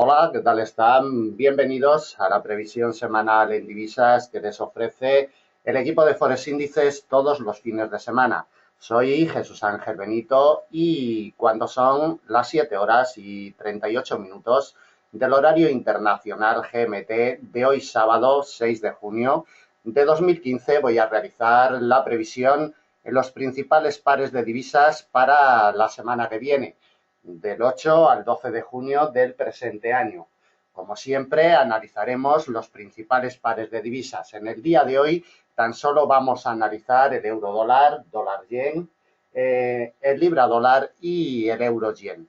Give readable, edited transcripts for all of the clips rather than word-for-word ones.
Hola, ¿qué tal están? Bienvenidos a la previsión semanal en divisas que les ofrece el equipo de Forex Índices todos los fines de semana. Soy Jesús Ángel Benito y cuando son las 7 horas y 38 minutos del horario internacional GMT de hoy sábado 6 de junio de 2015 voy a realizar la previsión en los principales pares de divisas para la semana que viene del 8 al 12 de junio del presente año. Como siempre, analizaremos los principales pares de divisas. En el día de hoy tan solo vamos a analizar el euro dólar, dólar yen, el libra dólar y el euro yen.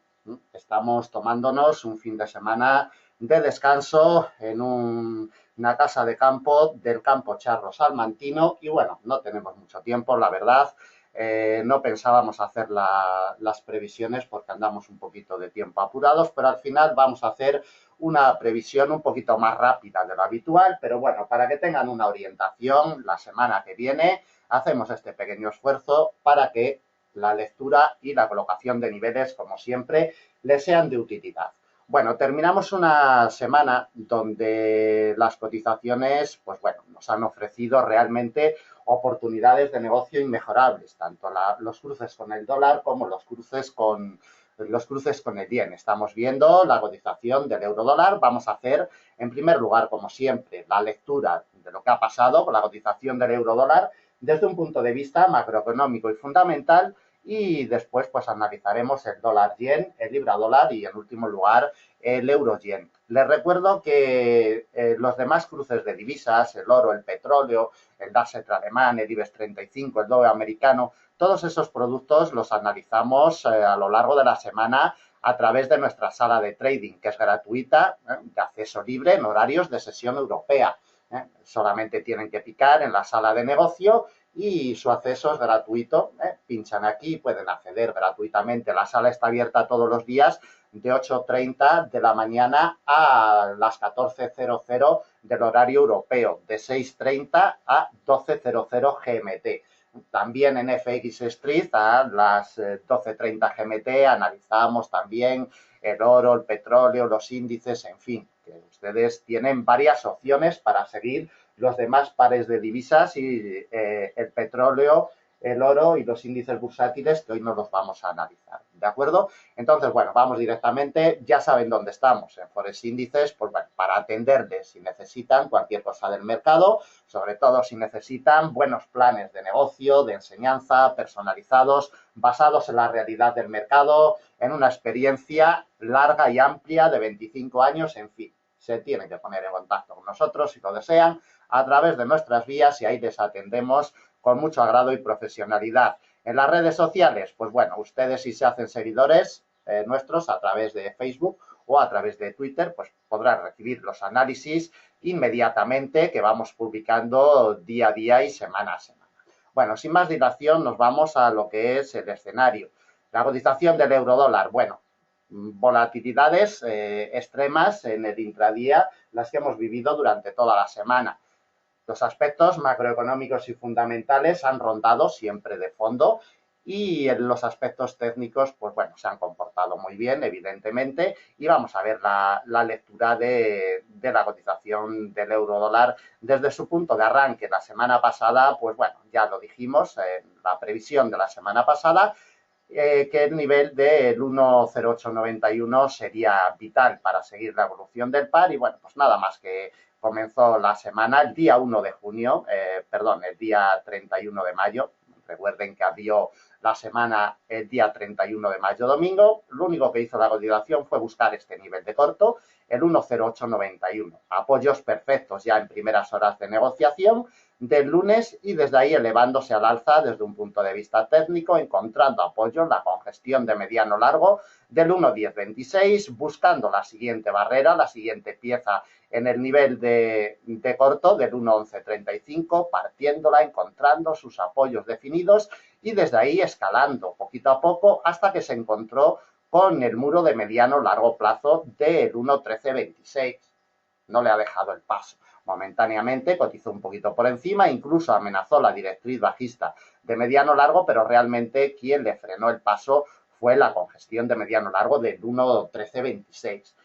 Estamos tomándonos un fin de semana de descanso en una casa de campo del campo Charro Salmantino y bueno, no tenemos mucho tiempo, la verdad. No pensábamos hacer las previsiones porque andamos un poquito de tiempo apurados, pero al final vamos a hacer una previsión un poquito más rápida de lo habitual, pero bueno, para que tengan una orientación, la semana que viene hacemos este pequeño esfuerzo para que la lectura y la colocación de niveles, como siempre, les sean de utilidad. Bueno, terminamos una semana donde las cotizaciones, pues bueno, nos han ofrecido realmente oportunidades de negocio inmejorables, tanto los cruces con el dólar como los cruces con el yen. Estamos viendo la cotización del euro dólar. Vamos a hacer, en primer lugar, como siempre, la lectura de lo que ha pasado con la cotización del euro dólar desde un punto de vista macroeconómico y fundamental y después pues analizaremos el dólar yen, el libra dólar y en último lugar el euro yen. Les recuerdo que los demás cruces de divisas, el oro, el petróleo, el DAX alemán, el IBEX 35, el dólar americano, todos esos productos los analizamos a lo largo de la semana a través de nuestra sala de trading, que es gratuita, de acceso libre en horarios de sesión europea. Solamente tienen que picar en la sala de negocio y su acceso es gratuito. Pinchan aquí y pueden acceder gratuitamente. La sala está abierta todos los días de 8:30 de la mañana a las 14:00 del horario europeo, de 6:30 a 12:00 GMT. También en FX Street a las 12:30 GMT analizamos también el oro, el petróleo, los índices, en fin, que ustedes tienen varias opciones para seguir los demás pares de divisas y el petróleo, el oro y los índices bursátiles que hoy no los vamos a analizar. ¿De acuerdo? Entonces, bueno, vamos directamente. Ya saben dónde estamos en Forex Índices, pues bueno, para atenderles si necesitan cualquier cosa del mercado, sobre todo si necesitan buenos planes de negocio, de enseñanza, personalizados, basados en la realidad del mercado, en una experiencia larga y amplia de 25 años, en fin. Se tienen que poner en contacto con nosotros si lo desean a través de nuestras vías y ahí les atendemos con mucho agrado y profesionalidad. En las redes sociales, pues bueno, ustedes si se hacen seguidores nuestros a través de Facebook o a través de Twitter, pues podrán recibir los análisis inmediatamente que vamos publicando día a día y semana a semana. Bueno, sin más dilación, nos vamos a lo que es el escenario. La cotización del euro dólar, bueno, volatilidades extremas en el intradía, las que hemos vivido durante toda la semana. Los aspectos macroeconómicos y fundamentales han rondado siempre de fondo y en los aspectos técnicos, pues bueno, se han comportado muy bien, evidentemente, y vamos a ver la lectura de la cotización del euro dólar desde su punto de arranque. La semana pasada, pues bueno, ya lo dijimos, la previsión de la semana pasada, que el nivel del 1,0891 sería vital para seguir la evolución del par y bueno, pues nada más que comenzó la semana el día 1 de junio, el día 31 de mayo. Recuerden que abrió la semana el día 31 de mayo domingo. Lo único que hizo la cotización fue buscar este nivel de corto, el 1,0891. Apoyos perfectos ya en primeras horas de negociación del lunes y desde ahí elevándose al alza desde un punto de vista técnico, encontrando apoyo en la congestión de mediano largo del 1,1026, buscando la siguiente barrera, la siguiente pieza en el nivel de corto del 1,1135, partiéndola, encontrando sus apoyos definidos y desde ahí escalando poquito a poco hasta que se encontró con el muro de mediano largo plazo del 1,1326. No le ha dejado el paso. Momentáneamente cotizó un poquito por encima, incluso amenazó la directriz bajista de mediano largo, pero realmente quien le frenó el paso fue la congestión de mediano largo del 1,1326.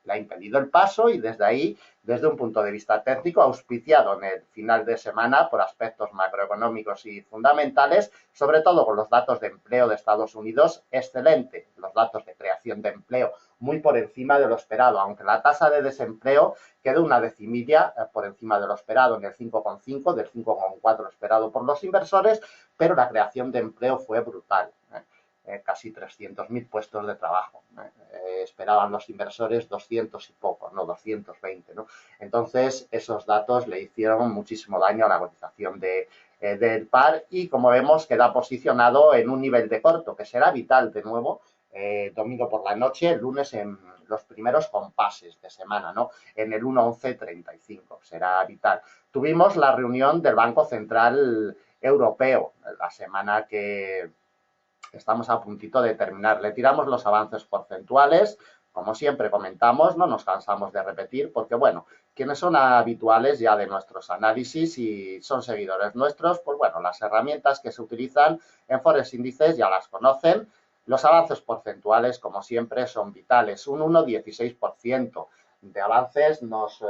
le ha impedido el paso y desde ahí, desde un punto de vista técnico, auspiciado en el final de semana por aspectos macroeconómicos y fundamentales, sobre todo con los datos de empleo de Estados Unidos, excelente, los datos de creación de empleo muy por encima de lo esperado, aunque la tasa de desempleo quedó una decimilla por encima de lo esperado, en el 5,5, del 5,4 esperado por los inversores, pero la creación de empleo fue brutal. Casi 300.000 puestos de trabajo. Esperaban los inversores 200 y poco, no 220, ¿no? Entonces, esos datos le hicieron muchísimo daño a la cotización del par y, como vemos, queda posicionado en un nivel de corto, que será vital de nuevo, domingo por la noche, lunes en los primeros compases de semana, ¿no? En el 1,1135, será vital. Tuvimos la reunión del Banco Central Europeo la semana que estamos a puntito de terminar. Le tiramos los avances porcentuales, como siempre comentamos, no nos cansamos de repetir, porque bueno, quienes son habituales ya de nuestros análisis y son seguidores nuestros, pues bueno, las herramientas que se utilizan en Forex Índices ya las conocen. Los avances porcentuales, como siempre, son vitales. Un 1,16% de avances nos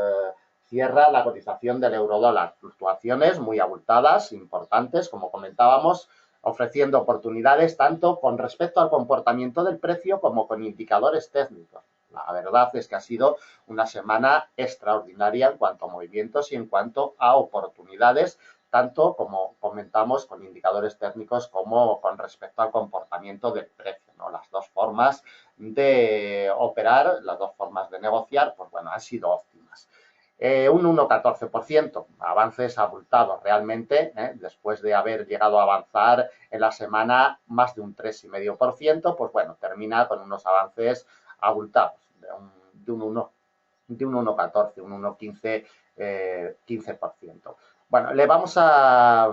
cierra la cotización del eurodólar. Fluctuaciones muy abultadas, importantes, como comentábamos, ofreciendo oportunidades tanto con respecto al comportamiento del precio como con indicadores técnicos. La verdad es que ha sido una semana extraordinaria en cuanto a movimientos y en cuanto a oportunidades, tanto como comentamos con indicadores técnicos como con respecto al comportamiento del precio, ¿no? Las dos formas de operar, las dos formas de negociar, pues bueno, han sido óptimas. Un 1,14%, avances abultados realmente, después de haber llegado a avanzar en la semana más de un 3,5%, pues bueno, termina con unos avances abultados, de un 1,14, un 1,15, 15%. Bueno, le vamos a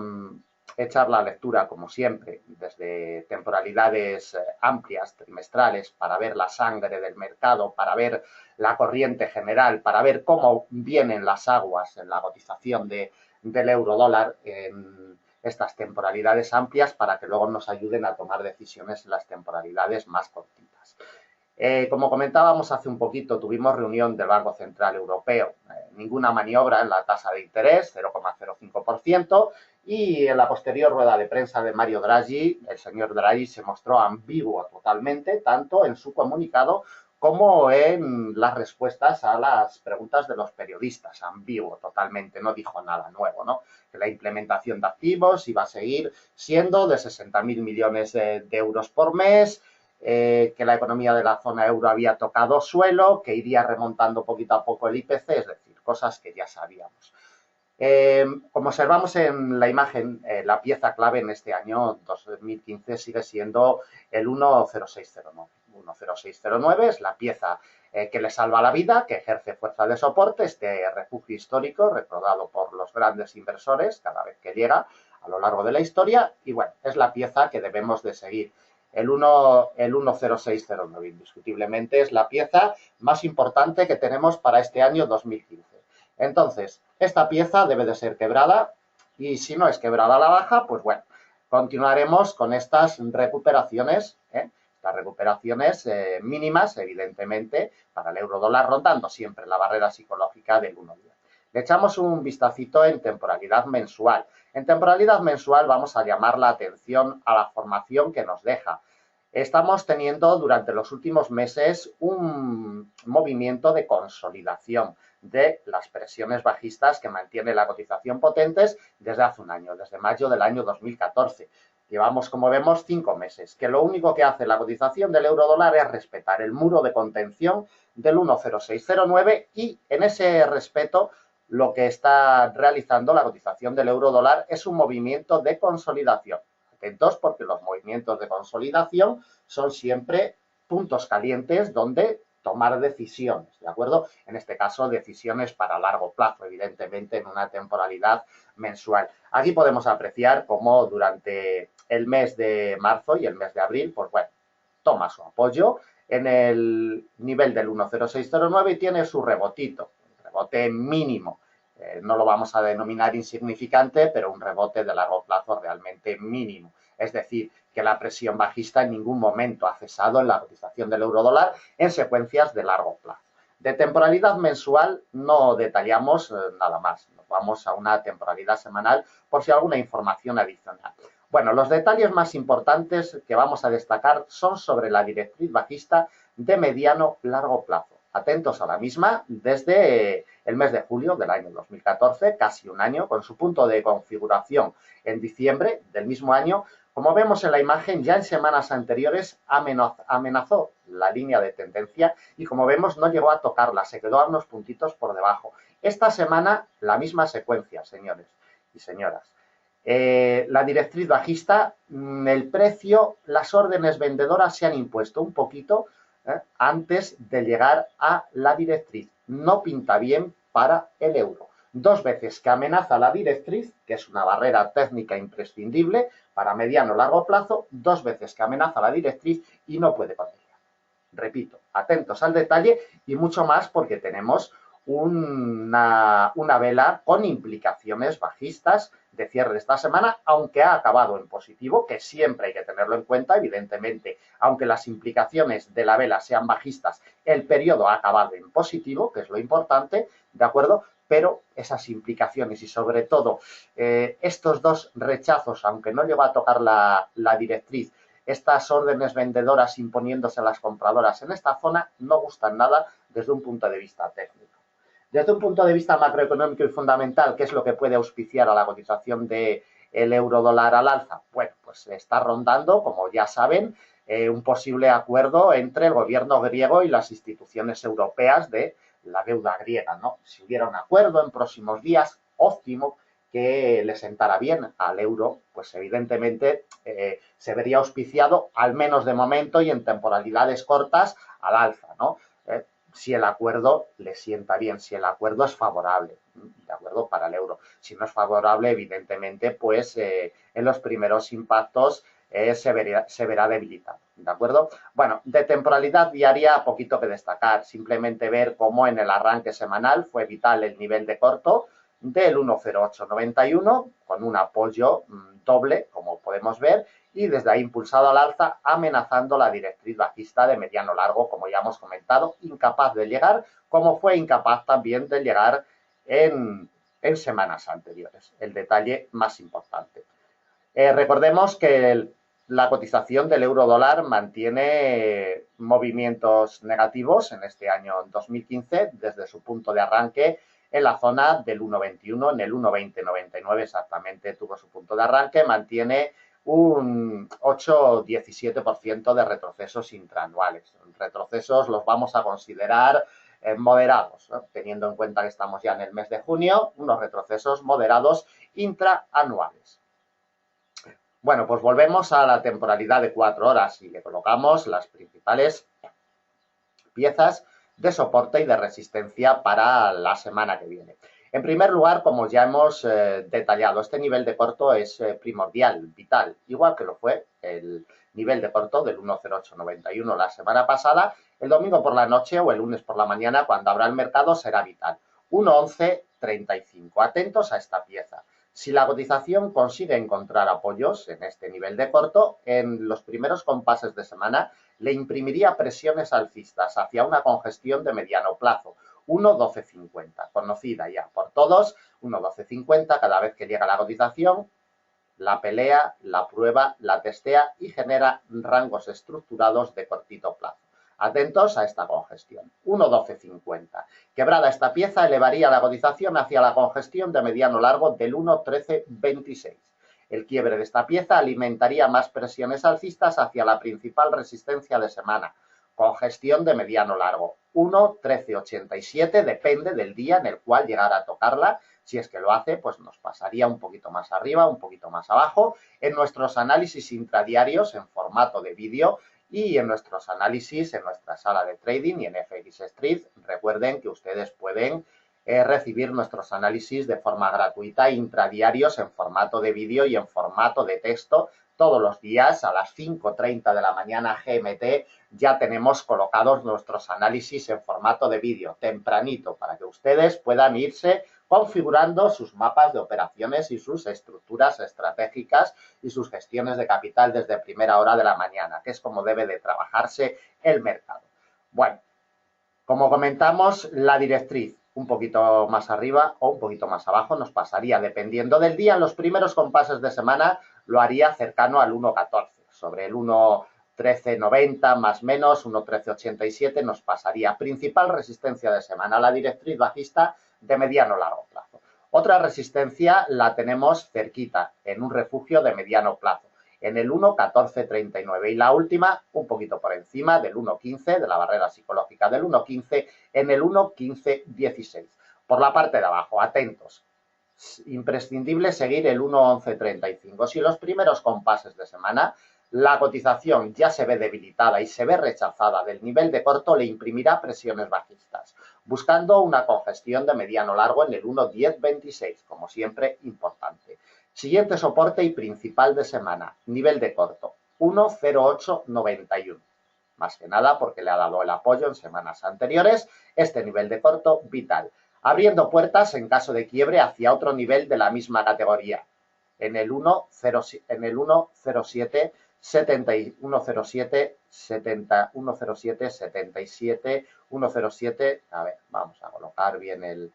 echar la lectura, como siempre, desde temporalidades amplias, trimestrales, para ver la sangre del mercado, para ver la corriente general, para ver cómo vienen las aguas en la cotización del euro-dólar en estas temporalidades amplias, para que luego nos ayuden a tomar decisiones en las temporalidades más cortitas. Como comentábamos hace un poquito, tuvimos reunión del Banco Central Europeo. Ninguna maniobra en la tasa de interés, 0,05%, y en la posterior rueda de prensa de Mario Draghi, el señor Draghi se mostró ambiguo totalmente, tanto en su comunicado como en las respuestas a las preguntas de los periodistas. Ambiguo totalmente, no dijo nada nuevo, ¿no? Que la implementación de activos iba a seguir siendo de 60.000 millones de euros por mes, que la economía de la zona euro había tocado suelo, que iría remontando poquito a poco el IPC, es decir, cosas que ya sabíamos. Como observamos en la imagen, la pieza clave en este año 2015 sigue siendo el 10609. 10609 es la pieza que le salva la vida, que ejerce fuerza de soporte, este refugio histórico recordado por los grandes inversores cada vez que llega a lo largo de la historia, y bueno, es la pieza que debemos de seguir. El 10609 indiscutiblemente es la pieza más importante que tenemos para este año 2015. Entonces, esta pieza debe de ser quebrada y si no es quebrada a la baja, pues bueno, continuaremos con estas recuperaciones, las recuperaciones mínimas, evidentemente, para el euro dólar, rondando siempre la barrera psicológica del 1,10. Le echamos un vistacito en temporalidad mensual. En temporalidad mensual vamos a llamar la atención a la formación que nos deja. Estamos teniendo durante los últimos meses un movimiento de consolidación de las presiones bajistas que mantiene la cotización potentes desde hace un año, desde mayo del año 2014. Llevamos, como vemos, 5 meses, que lo único que hace la cotización del euro dólar es respetar el muro de contención del 1,0609 y en ese respeto lo que está realizando la cotización del euro dólar es un movimiento de consolidación. Atentos porque los movimientos de consolidación son siempre puntos calientes donde tomar decisiones, ¿de acuerdo? En este caso, decisiones para largo plazo, evidentemente en una temporalidad mensual. Aquí podemos apreciar cómo durante el mes de marzo y el mes de abril, pues bueno, toma su apoyo en el nivel del 1,0609 y tiene su rebotito, rebote mínimo. No lo vamos a denominar insignificante, pero un rebote de largo plazo realmente mínimo. Es decir, que la presión bajista en ningún momento ha cesado en la cotización del euro dólar en secuencias de largo plazo. De temporalidad mensual no detallamos nada más, nos vamos a una temporalidad semanal por si alguna información adicional. Bueno, los detalles más importantes que vamos a destacar son sobre la directriz bajista de mediano-largo plazo. Atentos a la misma desde el mes de julio del año 2014, casi un año, con su punto de configuración en diciembre del mismo año. Como vemos en la imagen, ya en semanas anteriores amenazó la línea de tendencia y, como vemos, no llegó a tocarla, se quedó a unos puntitos por debajo. Esta semana, la misma secuencia, señores y señoras. La directriz bajista, el precio, las órdenes vendedoras se han impuesto un poquito antes de llegar a la directriz. No pinta bien para el euro. Dos veces que amenaza la directriz, que es una barrera técnica imprescindible para mediano o largo plazo, dos veces que amenaza la directriz y no puede con ella. Repito, atentos al detalle y mucho más porque tenemos una vela con implicaciones bajistas de cierre de esta semana, aunque ha acabado en positivo, que siempre hay que tenerlo en cuenta, evidentemente, aunque las implicaciones de la vela sean bajistas, el periodo ha acabado en positivo, que es lo importante, ¿de acuerdo? Pero esas implicaciones y sobre todo estos dos rechazos, aunque no llegó a tocar la directriz, estas órdenes vendedoras imponiéndose a las compradoras en esta zona no gustan nada desde un punto de vista técnico. Desde un punto de vista macroeconómico y fundamental, ¿qué es lo que puede auspiciar a la cotización del euro dólar al alza? Bueno, pues está rondando, como ya saben, un posible acuerdo entre el gobierno griego y las instituciones europeas de la deuda griega, ¿no? Si hubiera un acuerdo en próximos días, óptimo, que le sentara bien al euro, pues evidentemente se vería auspiciado, al menos de momento y en temporalidades cortas, al alza, ¿no? Si el acuerdo le sienta bien, si el acuerdo es favorable, ¿de acuerdo? Para el euro. Si no es favorable, evidentemente, pues en los primeros impactos se verá debilitado, ¿de acuerdo? Bueno, de temporalidad diaria, poquito que destacar, simplemente ver cómo en el arranque semanal fue vital el nivel de corto del 1,0891 con un apoyo doble, como podemos ver, y desde ahí impulsado al alza, amenazando la directriz bajista de mediano largo, como ya hemos comentado, incapaz de llegar, como fue incapaz también de llegar en semanas anteriores. El detalle más importante. Recordemos que la cotización del euro dólar mantiene movimientos negativos en este año 2015 desde su punto de arranque en la zona del 1,21, en el 1,2099 exactamente tuvo su punto de arranque, mantiene un 8-17% de retrocesos intraanuales. Retrocesos los vamos a considerar moderados, ¿no? Teniendo en cuenta que estamos ya en el mes de junio, unos retrocesos moderados intraanuales. Bueno, pues volvemos a la temporalidad de 4 horas y le colocamos las principales piezas de soporte y de resistencia para la semana que viene. En primer lugar, como ya hemos detallado, este nivel de corto es primordial, vital, igual que lo fue el nivel de corto del 1,0891 la semana pasada. El domingo por la noche o el lunes por la mañana, cuando abra el mercado, será vital. 1,1135. Atentos a esta pieza. Si la cotización consigue encontrar apoyos en este nivel de corto, en los primeros compases de semana le imprimiría presiones alcistas hacia una congestión de mediano plazo, 1,1250, conocida ya por todos, 1,1250, cada vez que llega la cotización, la pelea, la prueba, la testea y genera rangos estructurados de cortito plazo. Atentos a esta congestión. 1,1250. Quebrada esta pieza, elevaría la cotización hacia la congestión de mediano largo del 1,1326. El quiebre de esta pieza alimentaría más presiones alcistas hacia la principal resistencia de semana, congestión de mediano largo, 1,1387, depende del día en el cual llegara a tocarla. Si es que lo hace, pues nos pasaría un poquito más arriba, un poquito más abajo. En nuestros análisis intradiarios en formato de vídeo y en nuestros análisis en nuestra sala de trading y en FX Street, recuerden que ustedes pueden recibir nuestros análisis de forma gratuita intradiarios en formato de vídeo y en formato de texto. Todos los días a las 5:30 de la mañana GMT ya tenemos colocados nuestros análisis en formato de vídeo, tempranito, para que ustedes puedan irse configurando sus mapas de operaciones y sus estructuras estratégicas y sus gestiones de capital desde primera hora de la mañana, que es como debe de trabajarse el mercado. Bueno, Como comentamos, la directriz un poquito más arriba o un poquito más abajo nos pasaría, dependiendo del día. En los primeros compases de semana lo haría cercano al 1.14, sobre el 1.1390 más menos, 1.1387 nos pasaría. Principal resistencia de semana, la directriz bajista de mediano largo plazo. Otra resistencia la tenemos cerquita, en un refugio de mediano plazo, en el 1.1439 y la última un poquito por encima del 1.15, de la barrera psicológica del 1.15, en el 1.1516. Por la parte de abajo, atentos, imprescindible seguir el 1.1135. Si los primeros compases de semana la cotización ya se ve debilitada y se ve rechazada del nivel de corto, le imprimirá presiones bajistas, buscando una congestión de mediano largo en el 1.1026, como siempre importante. Siguiente soporte y principal de semana, nivel de corto, 1.0891. Más que nada porque le ha dado el apoyo en semanas anteriores, este nivel de corto vital, abriendo puertas en caso de quiebre hacia otro nivel de la misma categoría, en el 1.07 107 70 107 77 107, a ver, vamos a colocar bien el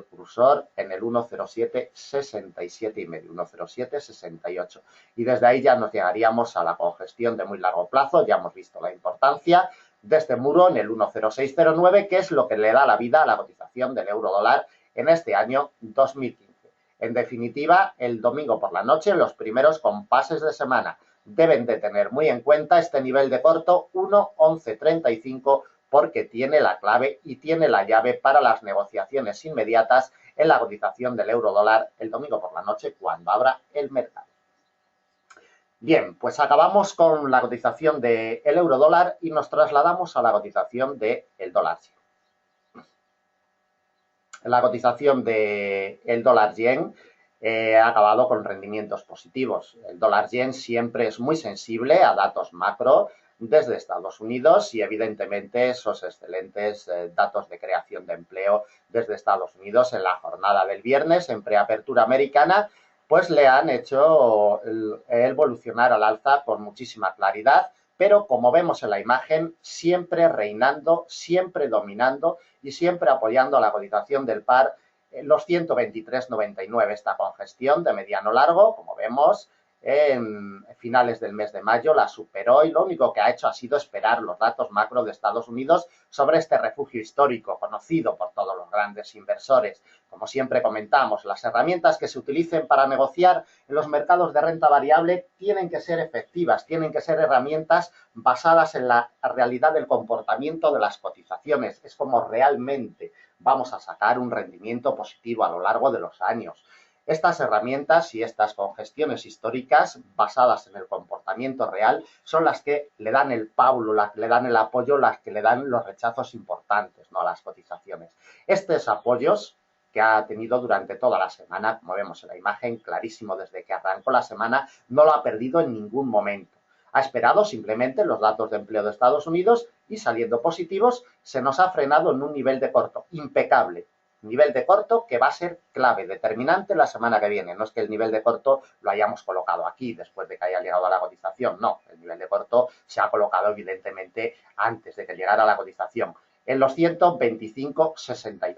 cursor en el 107 67 y medio, 107 68, y desde ahí ya nos llegaríamos a la congestión de muy largo plazo. Ya hemos visto la importancia de este muro en el 10609, que es lo que le da la vida a la cotización del euro dólar en este año 2015. En definitiva, el domingo por la noche, los primeros compases de semana deben de tener muy en cuenta este nivel de corto 1.1135, porque tiene la clave y tiene la llave para las negociaciones inmediatas en la cotización del euro dólar el domingo por la noche cuando abra el mercado. Bien, pues acabamos con la cotización del euro dólar y nos trasladamos a la cotización del dólar yen. La cotización del dólar yen ha acabado con rendimientos positivos. El dólar yen siempre es muy sensible a datos macro desde Estados Unidos y evidentemente esos excelentes datos de creación de empleo desde Estados Unidos en la jornada del viernes en preapertura americana, pues le han hecho evolucionar al alza con muchísima claridad, pero como vemos en la imagen, siempre reinando, siempre dominando y siempre apoyando a la cotización del par los 123,99. Esta congestión de mediano largo, como vemos, en finales del mes de mayo la superó y lo único que ha hecho ha sido esperar los datos macro de Estados Unidos sobre este refugio histórico conocido por todos los grandes inversores. Como siempre comentamos, las herramientas que se utilicen para negociar en los mercados de renta variable tienen que ser efectivas, tienen que ser herramientas basadas en la realidad del comportamiento de las cotizaciones. Es como realmente vamos a sacar un rendimiento positivo a lo largo de los años. Estas herramientas y estas congestiones históricas basadas en el comportamiento real son las que le dan el paulo, las que le dan el apoyo, las que le dan los rechazos importantes, ¿no?, a las cotizaciones. Estos apoyos que ha tenido durante toda la semana, como vemos en la imagen, clarísimo desde que arrancó la semana, no lo ha perdido en ningún momento. Ha esperado simplemente los datos de empleo de Estados Unidos y, saliendo positivos, se nos ha frenado en un nivel de corto impecable. Nivel de corto que va a ser clave, determinante la semana que viene. No es que el nivel de corto lo hayamos colocado aquí después de que haya llegado a la cotización, no. El nivel de corto se ha colocado evidentemente antes de que llegara a la cotización, en los 125,68.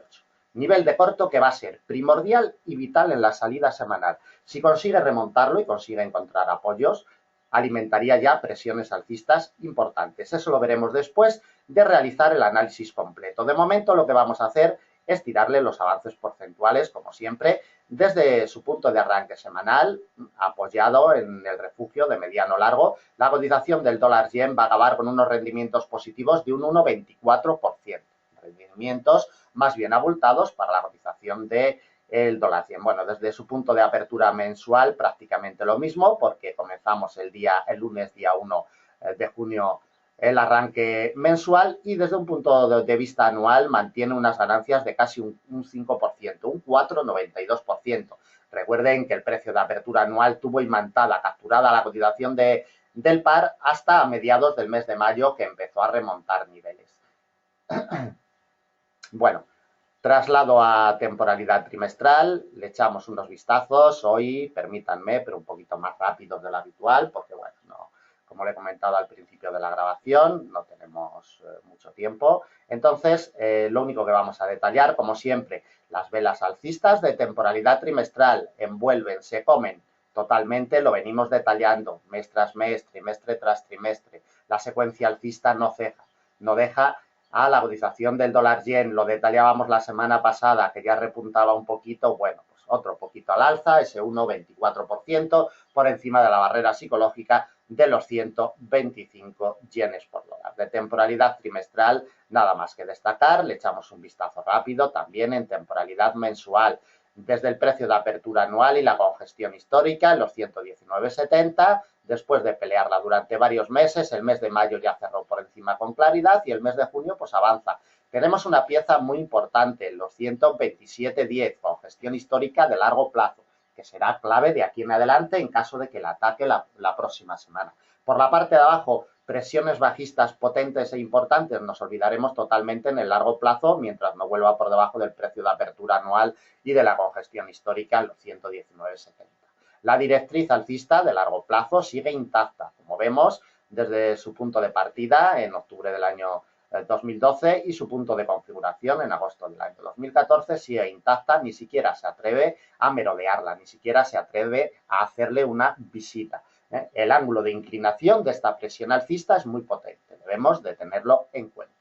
Nivel de corto que va a ser primordial y vital en la salida semanal. Si consigue remontarlo y consigue encontrar apoyos, alimentaría ya presiones alcistas importantes. Eso lo veremos después de realizar el análisis completo. De momento lo que vamos a hacer es tirarle los avances porcentuales, como siempre, desde su punto de arranque semanal, apoyado en el refugio de mediano largo. La cotización del dólar yen va a acabar con unos rendimientos positivos de un 1,24%. Rendimientos más bien abultados para la cotización del dólar yen. Bueno, desde su punto de apertura mensual prácticamente lo mismo, porque comenzamos el lunes día 1 de junio el arranque mensual, y desde un punto de vista anual mantiene unas ganancias de casi un 5%, un 4,92%. Recuerden que el precio de apertura anual tuvo imantada, capturada la cotización del par hasta mediados del mes de mayo, que empezó a remontar niveles. Bueno, traslado a temporalidad trimestral, le echamos unos vistazos hoy, permítanme, pero un poquito más rápido de lo habitual, porque bueno, no, como le he comentado al principio de la grabación, no tenemos mucho tiempo. Entonces, lo único que vamos a detallar, como siempre, las velas alcistas de temporalidad trimestral envuelven, se comen totalmente, lo venimos detallando mes tras mes, trimestre tras trimestre. La secuencia alcista no ceja, no deja a la cotización del dólar yen, lo detallábamos la semana pasada, que ya repuntaba un poquito, bueno, pues otro poquito al alza, ese 1,24% por encima de la barrera psicológica de los 125 yenes por dólar. De temporalidad trimestral, nada más que destacar, le echamos un vistazo rápido también en temporalidad mensual. Desde el precio de apertura anual y la congestión histórica en los 119,70, después de pelearla durante varios meses, el mes de mayo ya cerró por encima con claridad y el mes de junio pues avanza. Tenemos una pieza muy importante en los 127,10, congestión histórica de largo plazo, que será clave de aquí en adelante en caso de que la ataque la próxima semana. Por la parte de abajo, presiones bajistas potentes e importantes, nos olvidaremos totalmente en el largo plazo mientras no vuelva por debajo del precio de apertura anual y de la congestión histórica en los 119,70. La directriz alcista de largo plazo sigue intacta, como vemos, desde su punto de partida en octubre del año 2012 y su punto de configuración en agosto del año 2014 sigue intacta, ni siquiera se atreve a merodearla, ni siquiera se atreve a hacerle una visita. El ángulo de inclinación de esta presión alcista es muy potente, debemos de tenerlo en cuenta.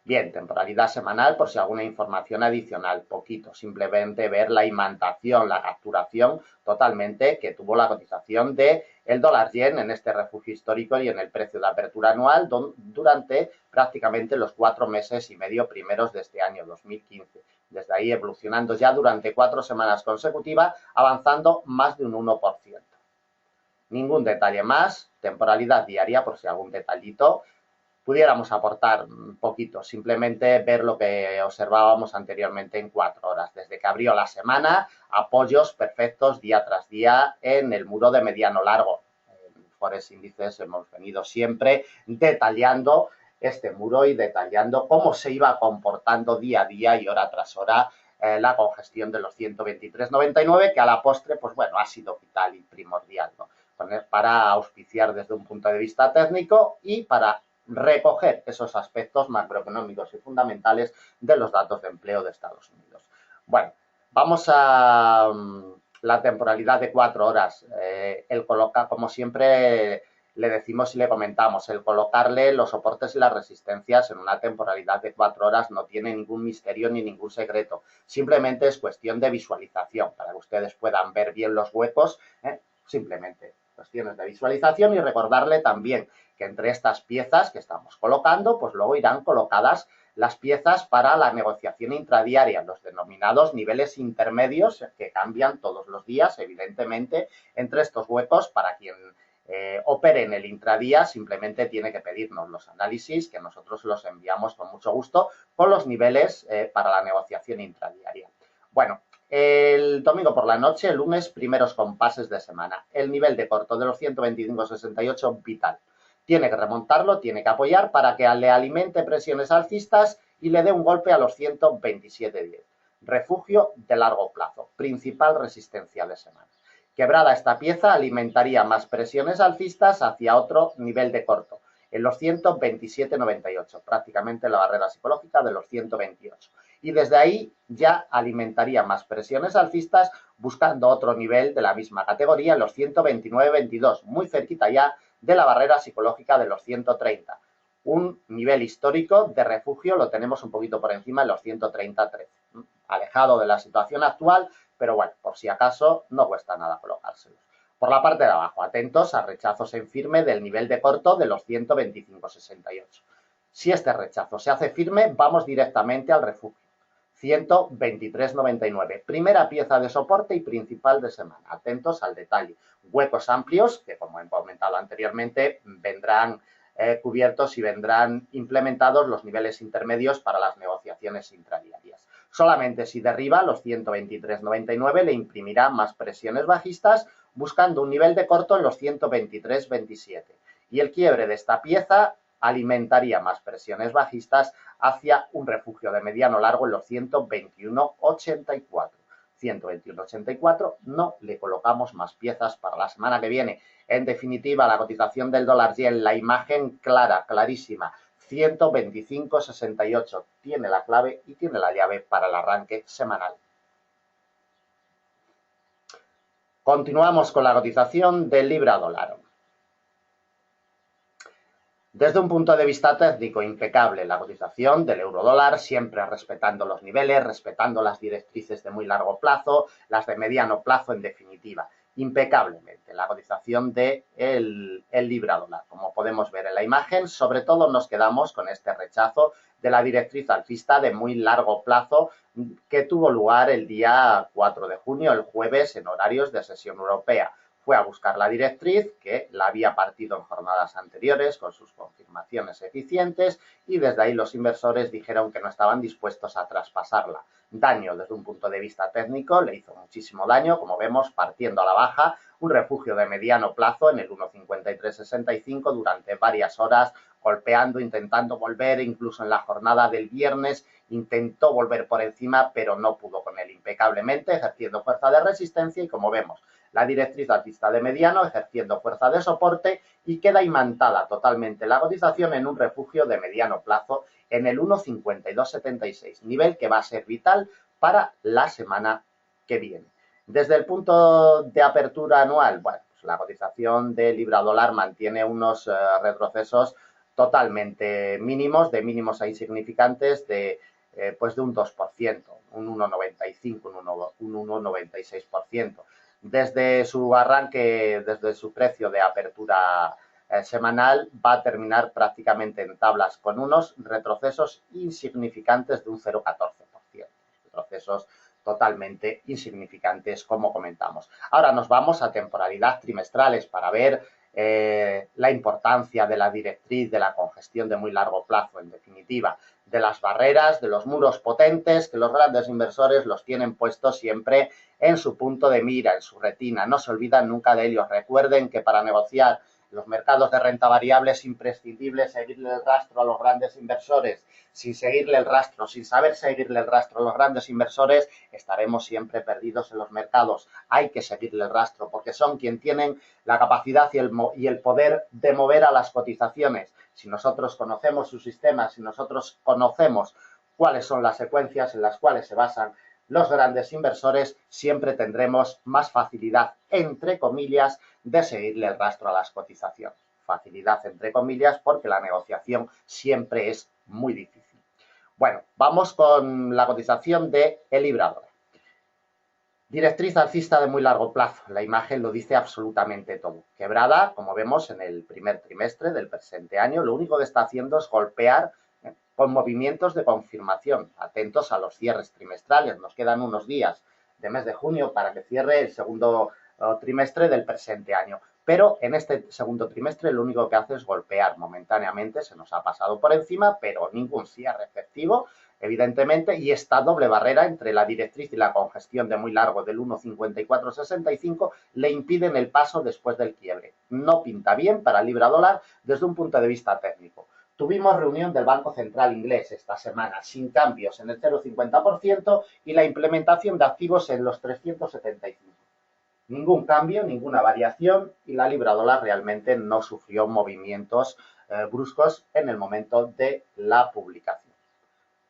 Bien, temporalidad semanal, por si alguna información adicional, poquito, simplemente ver la imantación, la capturación totalmente que tuvo la cotización del dólar yen en este refugio histórico y en el precio de apertura anual durante prácticamente los 4 meses y medio primeros de este año 2015. Desde ahí evolucionando ya durante 4 semanas consecutivas, avanzando más de un 1%. Ningún detalle más, temporalidad diaria, por si algún detallito pudiéramos aportar un poquito, simplemente ver lo que observábamos anteriormente en 4 horas. Desde que abrió la semana, apoyos perfectos día tras día en el muro de mediano largo. En Forex Índices hemos venido siempre detallando este muro y detallando cómo se iba comportando día a día y hora tras hora la congestión de los 123,99, que a la postre, pues bueno, ha sido vital y primordial, ¿no? Para auspiciar desde un punto de vista técnico y para recoger esos aspectos macroeconómicos y fundamentales de los datos de empleo de Estados Unidos. Bueno, vamos a la temporalidad de 4 horas. El colocar, como siempre le decimos y le comentamos, el colocarle los soportes y las resistencias en una temporalidad de 4 horas no tiene ningún misterio ni ningún secreto. Simplemente es cuestión de visualización para que ustedes puedan ver bien los huecos, simplemente cuestiones de visualización y recordarle también que entre estas piezas que estamos colocando, pues luego irán colocadas las piezas para la negociación intradiaria, los denominados niveles intermedios que cambian todos los días, evidentemente, entre estos huecos para quien opere en el intradía simplemente tiene que pedirnos los análisis que nosotros los enviamos con mucho gusto con los niveles para la negociación intradiaria. Bueno, el domingo por la noche, el lunes, primeros compases de semana. El nivel de corto de los 125,68 vital. Tiene que remontarlo, tiene que apoyar para que le alimente presiones alcistas y le dé un golpe a los 127,10. Refugio de largo plazo, principal resistencia de semana. Quebrada esta pieza, alimentaría más presiones alcistas hacia otro nivel de corto, en los 127,98, prácticamente la barrera psicológica de los 128. Y desde ahí ya alimentaría más presiones alcistas buscando otro nivel de la misma categoría en los 129,22, muy cerquita ya de la barrera psicológica de los 130. Un nivel histórico de refugio lo tenemos un poquito por encima de los 133, alejado de la situación actual, pero bueno, por si acaso no cuesta nada colocárselos. Por la parte de abajo, atentos a rechazos en firme del nivel de corto de los 125,68. Si este rechazo se hace firme, vamos directamente al refugio. 123,99. Primera pieza de soporte y principal de semana. Atentos al detalle. Huecos amplios, que como he comentado anteriormente, vendrán cubiertos y vendrán implementados los niveles intermedios para las negociaciones intradiarias. Solamente si derriba los 123,99 le imprimirá más presiones bajistas buscando un nivel de corto en los 123,27. Y el quiebre de esta pieza alimentaría más presiones bajistas hacia un refugio de mediano largo en los 121,84. 121,84, no le colocamos más piezas para la semana que viene. En definitiva, la cotización del dólar yen, la imagen clara, clarísima, 125,68, tiene la clave y tiene la llave para el arranque semanal. Continuamos con la cotización del libra dólar. Desde un punto de vista técnico, impecable la cotización del euro dólar, siempre respetando los niveles, respetando las directrices de muy largo plazo, las de mediano plazo en definitiva. Impecablemente la cotización del libra dólar. Como podemos ver en la imagen, sobre todo nos quedamos con este rechazo de la directriz alcista de muy largo plazo que tuvo lugar el día 4 de junio, el jueves, en horarios de sesión europea. Fue a buscar la directriz, que la había partido en jornadas anteriores con sus confirmaciones eficientes, y desde ahí los inversores dijeron que no estaban dispuestos a traspasarla. Daño desde un punto de vista técnico, le hizo muchísimo daño, como vemos, partiendo a la baja, un refugio de mediano plazo en el 1,5365 durante varias horas, golpeando, intentando volver, incluso en la jornada del viernes intentó volver por encima, pero no pudo con él, impecablemente, ejerciendo fuerza de resistencia, y como vemos, la directriz alcista de mediano ejerciendo fuerza de soporte, y queda imantada totalmente la cotización en un refugio de mediano plazo en el 1,5276, nivel que va a ser vital para la semana que viene. Desde el punto de apertura anual, bueno, pues la cotización de libra dólar mantiene unos retrocesos totalmente mínimos, de mínimos a insignificantes, pues de un 2%, un 1,95, un 1,96%. Desde su arranque, desde su precio de apertura semanal, va a terminar prácticamente en tablas con unos retrocesos insignificantes de un 0,14%. Retrocesos totalmente insignificantes, como comentamos. Ahora nos vamos a temporalidad trimestrales para ver la importancia de la directriz de la congestión de muy largo plazo, en definitiva, de las barreras, de los muros potentes que los grandes inversores los tienen puestos siempre en su punto de mira, en su retina. No se olvidan nunca de ellos. Recuerden que para negociar los mercados de renta variable es imprescindible seguirle el rastro a los grandes inversores. Sin seguirle el rastro, sin saber seguirle el rastro a los grandes inversores, estaremos siempre perdidos en los mercados. Hay que seguirle el rastro porque son quienes tienen la capacidad y el poder de mover a las cotizaciones. Si nosotros conocemos su sistema, si nosotros conocemos cuáles son las secuencias en las cuales se basan los grandes inversores, siempre tendremos más facilidad, entre comillas, de seguirle el rastro a las cotizaciones. Facilidad, entre comillas, porque la negociación siempre es muy difícil. Bueno, vamos con la cotización del libra dólar. Directriz alcista de muy largo plazo. La imagen lo dice absolutamente todo. Quebrada, como vemos en el primer trimestre del presente año, lo único que está haciendo es golpear con movimientos de confirmación. Atentos a los cierres trimestrales. Nos quedan unos días de mes de junio para que cierre el segundo trimestre del presente año. Pero en este segundo trimestre lo único que hace es golpear momentáneamente. Se nos ha pasado por encima, pero ningún cierre efectivo, evidentemente, y esta doble barrera entre la directriz y la congestión de muy largo del 1,5465 le impiden el paso después del quiebre. No pinta bien para libra dólar desde un punto de vista técnico. Tuvimos reunión del Banco Central inglés esta semana, sin cambios en el 0,50% y la implementación de activos en los 375. Ningún cambio, ninguna variación, y la libra dólar realmente no sufrió movimientos bruscos en el momento de la publicación.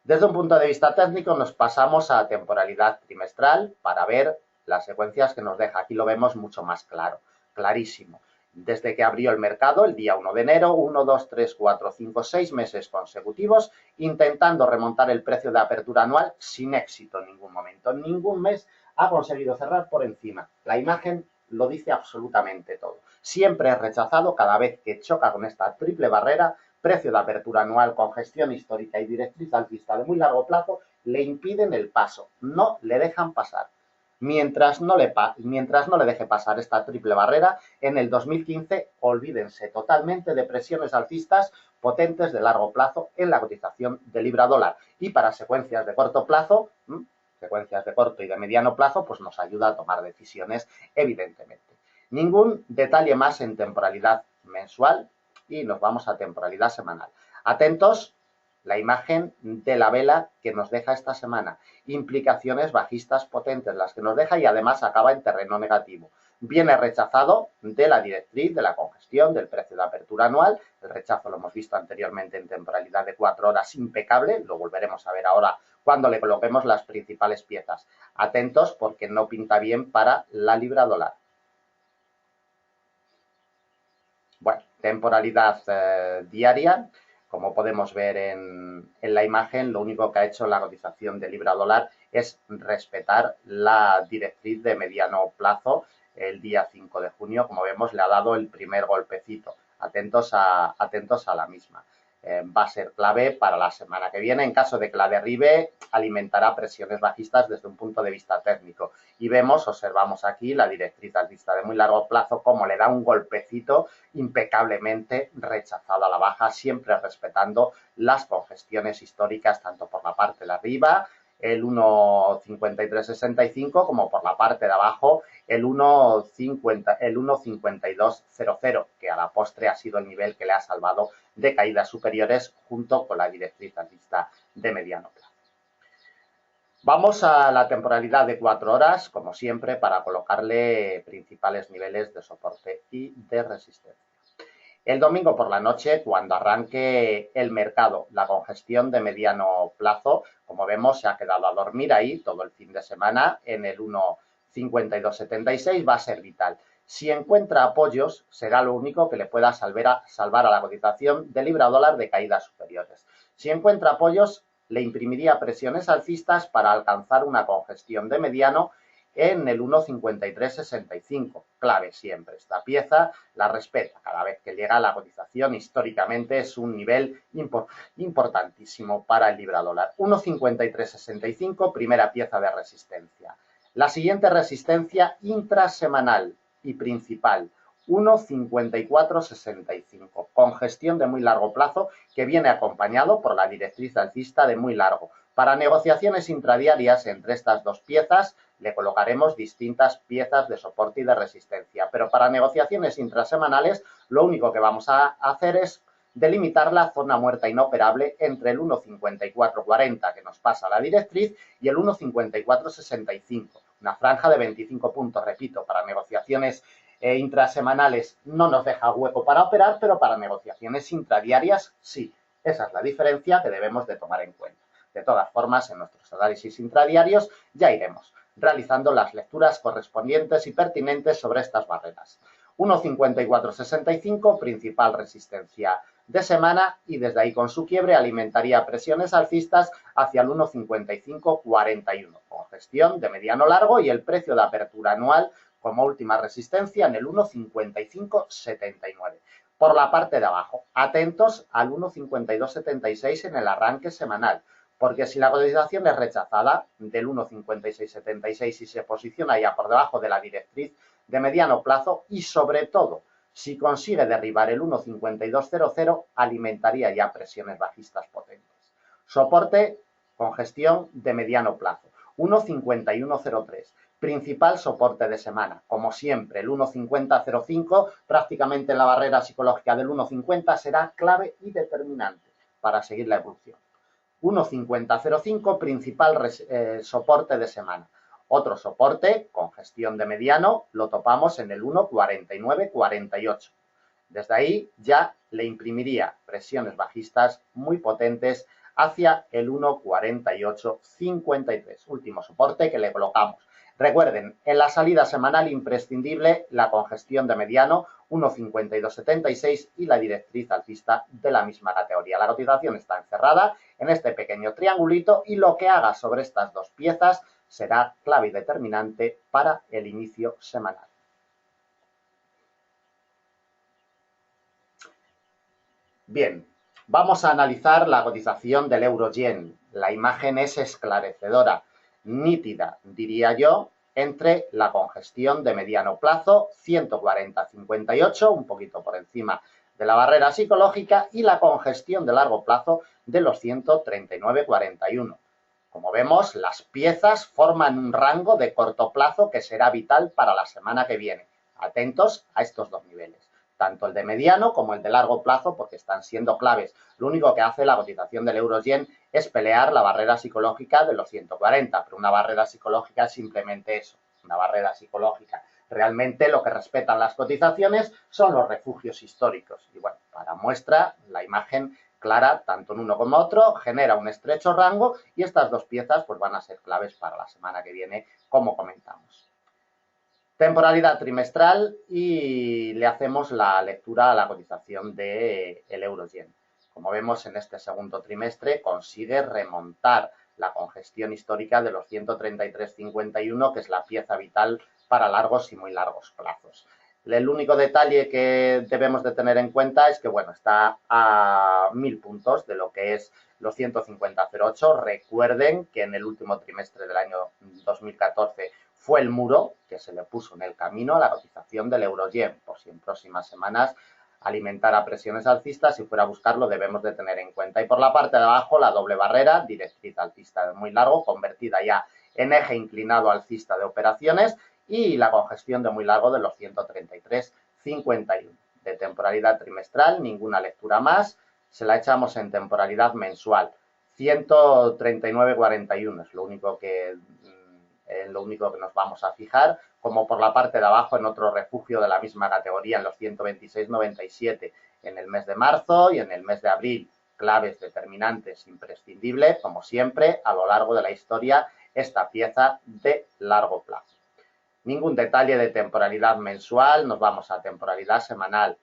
Desde un punto de vista técnico nos pasamos a temporalidad trimestral para ver las secuencias que nos deja. Aquí lo vemos mucho más claro, clarísimo. Desde que abrió el mercado el día 1 de enero, 1, 2, 3, 4, 5, 6 meses consecutivos, intentando remontar el precio de apertura anual sin éxito en ningún momento. En ningún mes ha conseguido cerrar por encima. La imagen lo dice absolutamente todo. Siempre es rechazado cada vez que choca con esta triple barrera. Precio de apertura anual, congestión histórica y directriz alcista de muy largo plazo le impiden el paso, no le dejan pasar. Mientras no le deje pasar esta triple barrera, en el 2015 olvídense totalmente de presiones alcistas potentes de largo plazo en la cotización de libra dólar. Y para secuencias de corto plazo, secuencias de corto y de mediano plazo, pues nos ayuda a tomar decisiones, evidentemente. Ningún detalle más en temporalidad mensual y nos vamos a temporalidad semanal. Atentos la imagen de la vela que nos deja esta semana, implicaciones bajistas potentes las que nos deja y además acaba en terreno negativo. Viene rechazado de la directriz de la congestión del precio de apertura anual. El rechazo lo hemos visto anteriormente en temporalidad de 4 horas impecable, lo volveremos a ver ahora cuando le coloquemos las principales piezas. Atentos porque no pinta bien para la libra dólar. Bueno, temporalidad diaria. Como podemos ver en la imagen, lo único que ha hecho la cotización de libra dólar es respetar la directriz de mediano plazo. El día 5 de junio, como vemos, le ha dado el primer golpecito. Atentos a la misma. Va a ser clave para la semana que viene. En caso de que la derribe, alimentará presiones bajistas desde un punto de vista técnico. Y observamos aquí la directriz alcista de muy largo plazo, como le da un golpecito impecablemente rechazado a la baja, siempre respetando las congestiones históricas, tanto por la parte de arriba, el 1.5365, como por la parte de abajo, el 1.5200, que a la postre ha sido el nivel que le ha salvado de caídas superiores junto con la directriz alcista de mediano plazo. Vamos a la temporalidad de 4 horas, como siempre, para colocarle principales niveles de soporte y de resistencia. El domingo por la noche, cuando arranque el mercado, la congestión de mediano plazo, como vemos, se ha quedado a dormir ahí todo el fin de semana en el 1.5276, va a ser vital. Si encuentra apoyos, será lo único que le pueda salvar a la cotización de libra dólar de caídas superiores. Si encuentra apoyos, le imprimiría presiones alcistas para alcanzar una congestión de mediano en el 1.5365, clave siempre. Esta pieza la respeta cada vez que llega a la cotización. Históricamente es un nivel importantísimo para el libra dólar. 1.5365, primera pieza de resistencia. La siguiente resistencia intrasemanal y principal, 1.5465, congestión de muy largo plazo que viene acompañado por la directriz alcista de muy largo. Para negociaciones intradiarias entre estas dos piezas le colocaremos distintas piezas de soporte y de resistencia, pero para negociaciones intrasemanales lo único que vamos a hacer es delimitar la zona muerta inoperable entre el 1.5440 que nos pasa la directriz y el 1.5465, una franja de 25 puntos, repito, para negociaciones intrasemanales no nos deja hueco para operar, pero para negociaciones intradiarias sí. Esa es la diferencia que debemos de tomar en cuenta. De todas formas, en nuestros análisis intradiarios ya iremos realizando las lecturas correspondientes y pertinentes sobre estas barreras. 1.5465, principal resistencia de semana, y desde ahí con su quiebre alimentaría presiones alcistas hacia el 1.5541, congestión de mediano largo y el precio de apertura anual como última resistencia en el 1.5579. Por la parte de abajo, atentos al 1.5276 en el arranque semanal, porque si la cotización es rechazada del 1.5676 y se posiciona ya por debajo de la directriz de mediano plazo y sobre todo si consigue derribar el 1.5200, alimentaría ya presiones bajistas potentes. Soporte, congestión de mediano plazo, 1.5103. Principal soporte de semana, como siempre, el 1.5005, prácticamente en la barrera psicológica del 1.50, será clave y determinante para seguir la evolución. 1.5005, principal soporte de semana. Otro soporte, congestión de mediano, lo topamos en el 1.4948. Desde ahí ya le imprimiría presiones bajistas muy potentes hacia el 1.4853. Último soporte que le colocamos. Recuerden, en la salida semanal imprescindible la congestión de mediano 1.5276 y la directriz alcista de la misma categoría. La cotización está encerrada en este pequeño triangulito y lo que haga sobre estas dos piezas será clave y determinante para el inicio semanal. Bien, vamos a analizar la cotización del euro-yen. La imagen es esclarecedora, nítida, diría yo, entre la congestión de mediano plazo, 140,58, un poquito por encima de la barrera psicológica, y la congestión de largo plazo de los 139,41. Como vemos, las piezas forman un rango de corto plazo que será vital para la semana que viene. Atentos a estos dos niveles. tanto el de mediano como el de largo plazo, porque están siendo claves. Lo único que hace la cotización del euro-yen es pelear la barrera psicológica de los 140, pero una barrera psicológica es simplemente eso, una barrera psicológica. Realmente lo que respetan las cotizaciones son los refugios históricos. Y bueno, para muestra, la imagen clara, tanto en uno como otro, genera un estrecho rango y estas dos piezas pues van a ser claves para la semana que viene, como comentamos. Temporalidad trimestral y le hacemos la lectura a la cotización del euro-yen. Como vemos, en este segundo trimestre consigue remontar la congestión histórica de los 133,51, que es la pieza vital para largos y muy largos plazos. El único detalle que debemos de tener en cuenta es que, bueno, está a 1000 puntos de lo que es los 150,08. Recuerden que en el último trimestre del año 2014 fue el muro que se le puso en el camino a la cotización del euro-yen. Por si en próximas semanas alimentara presiones alcistas, si fuera a buscarlo debemos de tener en cuenta. Y por la parte de abajo, la doble barrera, directriz alcista de muy largo, convertida ya en eje inclinado alcista de operaciones, y la congestión de muy largo de los 133,51. De temporalidad trimestral, ninguna lectura más. Se la echamos en temporalidad mensual. 139,41 es lo único que nos vamos a fijar, como por la parte de abajo en otro refugio de la misma categoría en los 126,97 en el mes de marzo y en el mes de abril. Claves determinantes imprescindibles, como siempre, a lo largo de la historia, esta pieza de largo plazo. Ningún detalle de temporalidad mensual, nos vamos a temporalidad semanal.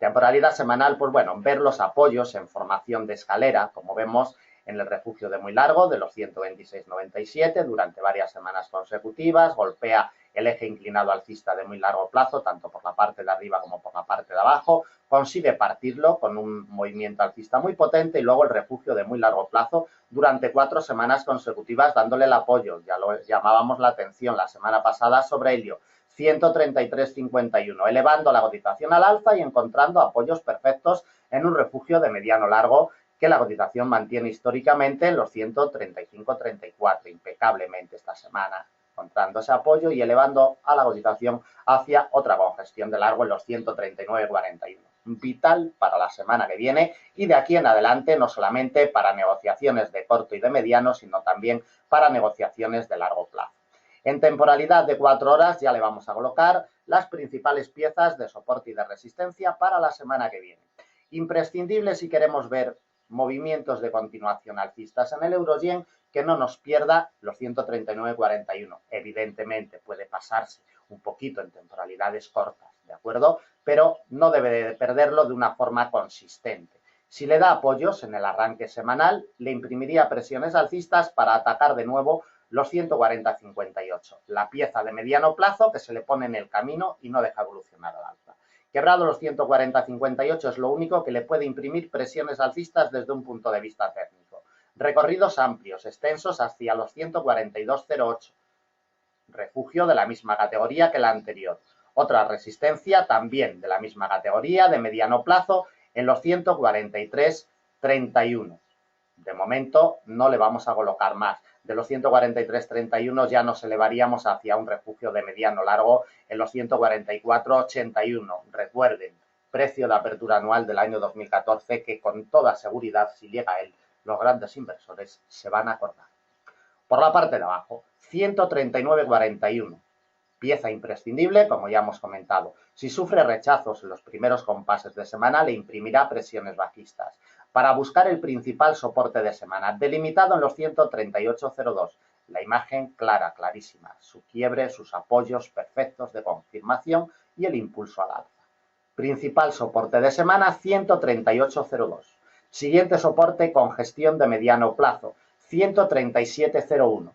Temporalidad semanal, pues bueno, ver los apoyos en formación de escalera, como vemos en el refugio de muy largo de los 126,97 durante varias semanas consecutivas, golpea el eje inclinado alcista de muy largo plazo, tanto por la parte de arriba como por la parte de abajo, consigue partirlo con un movimiento alcista muy potente y luego el refugio de muy largo plazo durante 4 semanas consecutivas dándole el apoyo. Ya lo llamábamos la atención la semana pasada sobre ello. 133,51, elevando la cotización al alza y encontrando apoyos perfectos en un refugio de mediano largo que la cotización mantiene históricamente en los 135,34, impecablemente esta semana, encontrando ese apoyo y elevando a la cotización hacia otra congestión de largo en los 139,41. Vital para la semana que viene y de aquí en adelante, no solamente para negociaciones de corto y de mediano, sino también para negociaciones de largo plazo. En temporalidad de 4 horas ya le vamos a colocar las principales piezas de soporte y de resistencia para la semana que viene. Imprescindible si queremos ver movimientos de continuación alcistas en el euro-yen, que no nos pierda los 139,41. Evidentemente puede pasarse un poquito en temporalidades cortas, ¿de acuerdo? Pero no debe de perderlo de una forma consistente. Si le da apoyos en el arranque semanal, le imprimiría presiones alcistas para atacar de nuevo los 140,58, la pieza de mediano plazo que se le pone en el camino y no deja evolucionar al alza. Quebrado los 140,58 es lo único que le puede imprimir presiones alcistas desde un punto de vista técnico. Recorridos amplios, extensos hacia los 142,08, refugio de la misma categoría que la anterior. Otra resistencia también de la misma categoría, de mediano plazo, en los 143,31. De momento no le vamos a colocar más. De los 143,31 ya nos elevaríamos hacia un refugio de mediano largo en los 144,81. Recuerden, precio de apertura anual del año 2014 que con toda seguridad, si llega a él, los grandes inversores se van a acordar. Por la parte de abajo, 139,41. Pieza imprescindible, como ya hemos comentado. Si sufre rechazos en los primeros compases de semana, le imprimirá presiones bajistas. Para buscar el principal soporte de semana, delimitado en los 138,02. La imagen clara, clarísima. Su quiebre, sus apoyos perfectos de confirmación y el impulso al alza. Principal soporte de semana, 138,02. Siguiente soporte, congestión de mediano plazo, 137,01.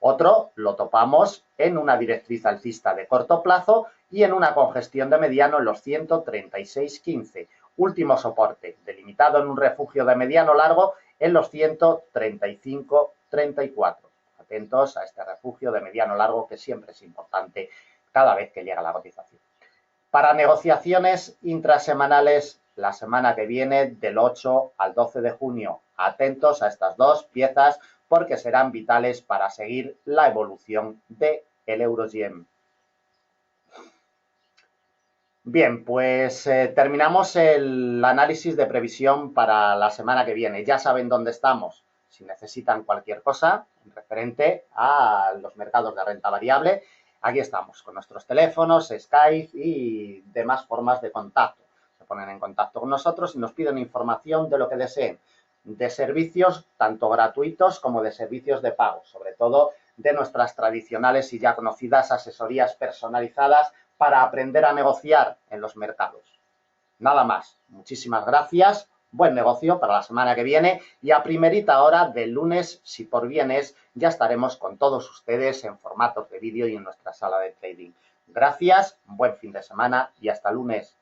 Otro lo topamos en una directriz alcista de corto plazo y en una congestión de mediano en los 136,15. Último soporte, delimitado en un refugio de mediano largo en los 135,34. Atentos a este refugio de mediano largo que siempre es importante cada vez que llega la cotización. Para negociaciones intrasemanales, la semana que viene, del 8 al 12 de junio. Atentos a estas dos piezas porque serán vitales para seguir la evolución del euro-yen. Bien, pues terminamos el análisis de previsión para la semana que viene. Ya saben dónde estamos. Si necesitan cualquier cosa referente a los mercados de renta variable, aquí estamos con nuestros teléfonos, Skype y demás formas de contacto. Se ponen en contacto con nosotros y nos piden información de lo que deseen, de servicios tanto gratuitos como de servicios de pago, sobre todo de nuestras tradicionales y ya conocidas asesorías personalizadas para aprender a negociar en los mercados. Nada más. Muchísimas gracias. Buen negocio para la semana que viene y a primerita hora del lunes, si por bien es, ya estaremos con todos ustedes en formatos de vídeo y en nuestra sala de trading. Gracias, buen fin de semana y hasta lunes.